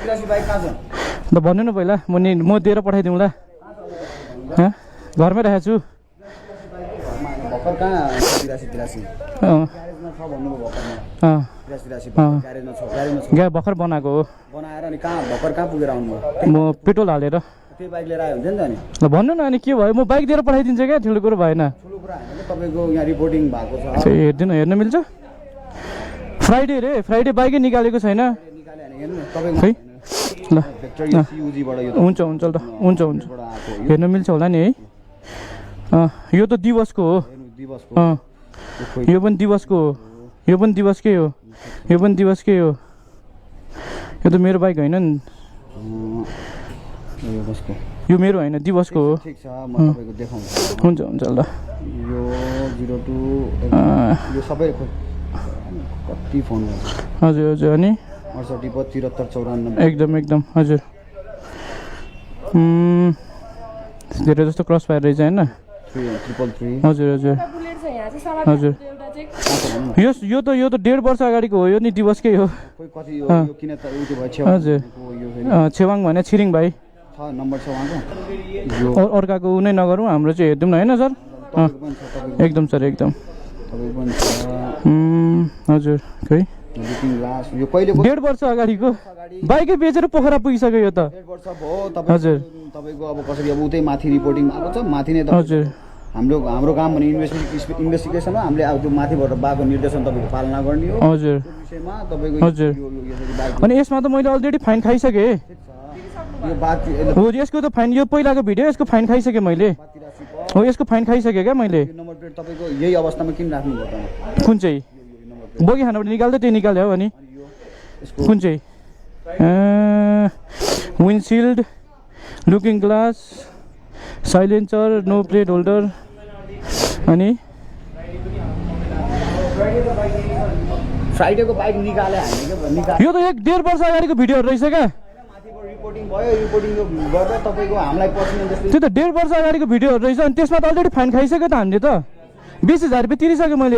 ल भन्नु न पहिला म दिएर पठाइदिउँला घरमै राखेको छु भर्खर बनाएको हो म पेट्रोल हालेर ल भन्नु न अनि के भयो म बाइक दिएर पठाइदिन्छु क्या ठुलो कुरो भएन हेर्दिनु हेर्न मिल्छ फ्राइडे रे फ्राइडे बाइकै निकालेको छैन है ल हुन्छ हुन्छ ल हुन्छ हुन्छ हेर्न मिल्छ होला नि है यो त दिवसको हो यो पनि दिवसको हो यो पनि दिवसकै हो यो पनि दिवसकै हो यो त मेरो बाइक होइन नि यो मेरो होइन दिवसको हो हुन्छ हुन्छ ल हजुर हजुर अनि 68 एकदम एकदम हजुर धेरै जस्तो क्रस फायर रहेछ होइन हजुर हजुर हजुर यो त 1.5 वर्ष अगाडिको हो यो नि दिवसकै हो हजुर छेवाङ भने छिरिङ भाइ अर्काको उ नै नगरौँ हाम्रो चाहिँ हेरिदिउँ न होइन सर एकदम सर एकदम हजुर खै 1.5 वर्ष अगाडिको बाइकै बेचेर पोखरा पुगिसक्यो यो त हजुर तपाईको अब कसरी अब उतै माथि रिपोर्टिङ भएको छ माथि नै हजुर हाम्रो काम भने इन्भेस्टिगेसन हो हामीले अब त्यो माथिबाट बाको निर्देशन तपाईको पालना गर्ने हो हजुर विषयमा तपाईको हजुर अनि यसमा त मैले अलरेडी फाइन खाइसके यो बात हो यसको त फाइन यो पहिलाको भिडियो यसको फाइन खाइसके मैले हो यसको फाइन खाइसके क्या मैले नम्बर प्लेट तपाईको यही अवस्थामा किन राख्नु भयो त कुन चाहिँ बोगी खानाबाट निकाल्दै त्यही निकाल्यो हो अनि कुन चाहिँ windshield looking glass silencer no plate holder अनि फ्राइडेको बाइक निकाले हामीले के यो त 1.5 वर्ष अगाडिको भिडियोहरू रहेछ क्या रिपोर्टिङ भयो रिपोर्टिङ गर्दा तपाईको हामीलाई पर्सनल जस्तै त्यो त 1.5 वर्ष अगाडिको भिडियोहरू रहेछ अनि त्यसमा त अलरेडी फाइन खाइसक्यो त हामीले त 20,000 रुपियाँ तिरिसक्यो मैले